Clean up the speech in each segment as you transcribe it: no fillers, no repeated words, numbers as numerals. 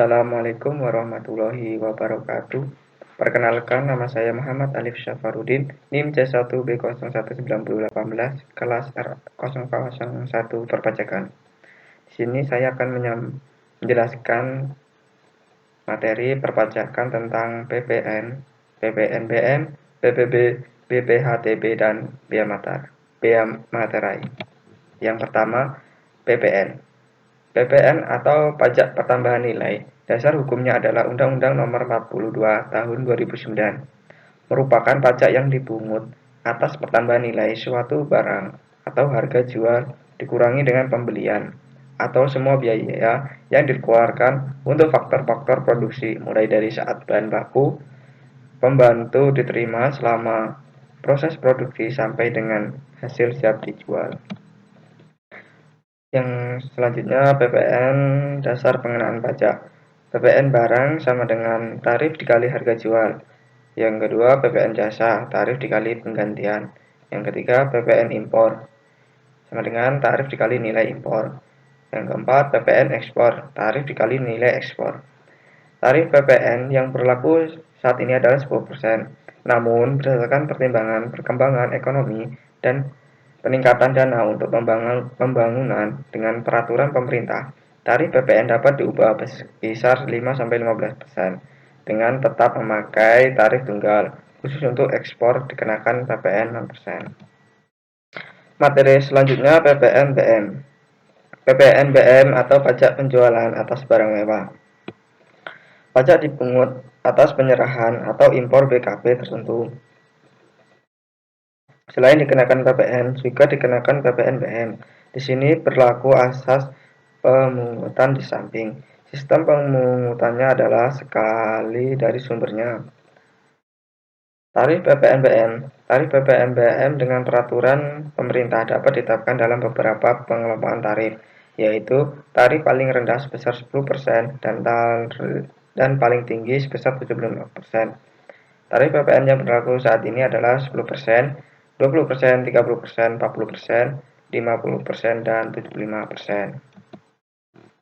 Assalamualaikum warahmatullahi wabarakatuh. Perkenalkan, nama saya Muhammad Alif Syafarudin, NIM C1B019018, kelas R001 perpajakan. Di sini saya akan menjelaskan materi perpajakan tentang PPN, PPNBM, PPB, BPHTB, dan Bea Materai. Yang pertama, PPN. PPN atau pajak pertambahan nilai, dasar hukumnya adalah Undang-Undang Nomor 42 Tahun 2009, merupakan pajak yang dipungut atas pertambahan nilai suatu barang atau harga jual dikurangi dengan pembelian atau semua biaya yang dikeluarkan untuk faktor-faktor produksi, mulai dari saat bahan baku pembantu diterima selama proses produksi sampai dengan hasil siap dijual. Yang selanjutnya, PPN dasar pengenaan pajak. PPN barang sama dengan tarif dikali harga jual. Yang kedua, PPN jasa, tarif dikali penggantian. Yang ketiga, PPN impor, sama dengan tarif dikali nilai impor. Yang keempat, PPN ekspor, tarif dikali nilai ekspor. Tarif PPN yang berlaku saat ini adalah 10%. Namun, berdasarkan pertimbangan perkembangan ekonomi dan peningkatan dana untuk pembangunan dengan peraturan pemerintah, tarif PPN dapat diubah sebesar 5-15% dengan tetap memakai tarif tunggal. Khusus untuk ekspor dikenakan PPN 6%. Materi selanjutnya, PPN BM. PPN BM atau pajak penjualan atas barang mewah. Pajak dipungut atas penyerahan atau impor BKP tertentu. Selain dikenakan PPN, juga dikenakan PPN BM. Di sini berlaku asas pemungutan di samping. Sistem pemungutannya adalah sekali dari sumbernya. Tarif PPN BM. Tarif PPN BM dengan peraturan pemerintah dapat ditetapkan dalam beberapa pengelompokan tarif, yaitu tarif paling rendah sebesar 10% dan paling tinggi sebesar 75%. Tarif PPN yang berlaku saat ini adalah 10%, 20%, 30%, 40%, 50%, dan 75%.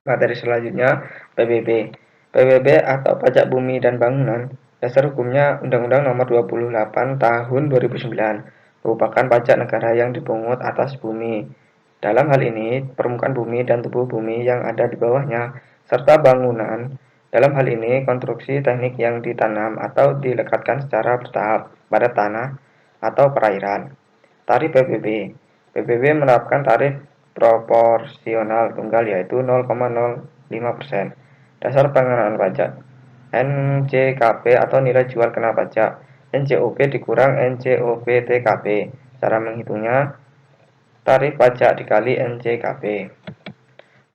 Materi selanjutnya, PBB. PBB atau Pajak Bumi dan Bangunan, dasar hukumnya Undang-Undang Nomor 28 Tahun 2009, merupakan pajak negara yang dipungut atas bumi. Dalam hal ini, permukaan bumi dan tubuh bumi yang ada di bawahnya, serta bangunan. Dalam hal ini, konstruksi teknik yang ditanam atau dilekatkan secara bertahap pada tanah atau perairan. Tarif PBB. PBB menerapkan tarif proporsional tunggal yaitu 0,05%. Dasar pengenaan pajak. NJKP atau nilai jual kena pajak. NJOP dikurang NJOP-TKP. Cara menghitungnya tarif pajak dikali NJKP.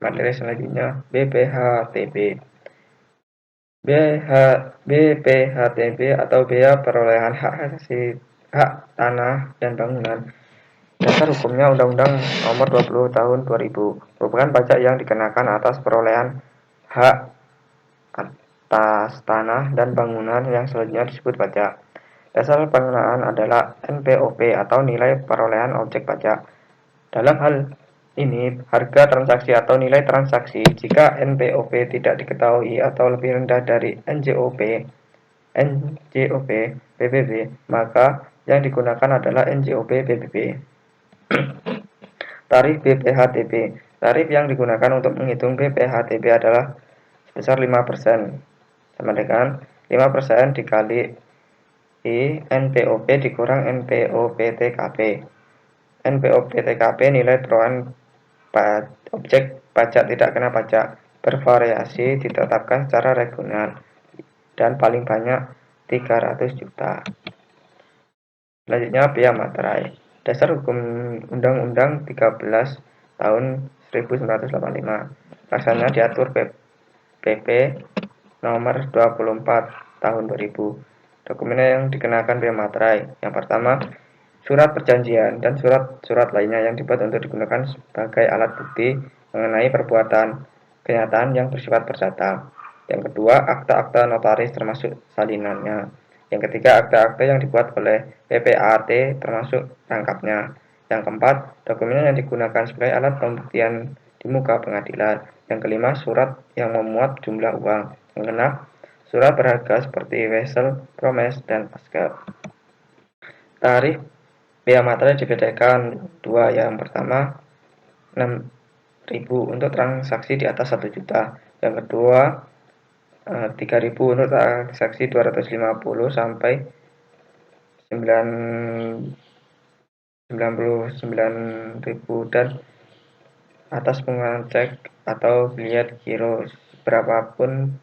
Materi selanjutnya, BPHTB. BPHTB atau Bea Perolehan Hak Tanah dan Bangunan, dasar hukumnya Undang-Undang Nomor 20 Tahun 2000, merupakan pajak yang dikenakan atas perolehan hak atas tanah dan bangunan yang selanjutnya disebut pajak. Dasar pengenaan adalah NPOP atau nilai perolehan objek pajak. Dalam hal ini, harga transaksi atau nilai transaksi jika NPOP tidak diketahui atau lebih rendah dari NJOP PBB, maka yang digunakan adalah NJOP PBB. Tarif BPHTB. Tarif yang digunakan untuk menghitung BPHTB adalah sebesar 5%, sama dengan 5% dikali NPOP dikurang NPOP-TKP. NPOP-TKP nilai perolehan objek pajak tidak kena pajak, bervariasi, ditetapkan secara regional, dan paling banyak 300 juta. Selanjutnya, Bea Materai. Dasar hukum Undang-Undang 13 tahun 1985. Pelaksanaannya diatur PP nomor 24 tahun 2000. Dokumen yang dikenakan Bea Materai. Yang pertama, surat perjanjian dan surat-surat lainnya yang dibuat untuk digunakan sebagai alat bukti mengenai perbuatan kenyataan yang bersifat perdata. Yang kedua, akta-akta notaris termasuk salinannya. Yang ketiga, akta-akta yang dibuat oleh PPAT termasuk rangkapnya. Yang keempat, dokumen yang digunakan sebagai alat pembuktian di muka pengadilan. Yang kelima, surat yang memuat jumlah uang. Yang keenam, surat berharga seperti wesel, promes, dan paskah. Tarif biaya materai dibedakan dua. Yang pertama, 6.000 untuk transaksi di atas 1 juta. Yang kedua, 3.000 untuk transaksi 250 sampai 99.000 dan atas penggunaan cek atau bilet giro berapapun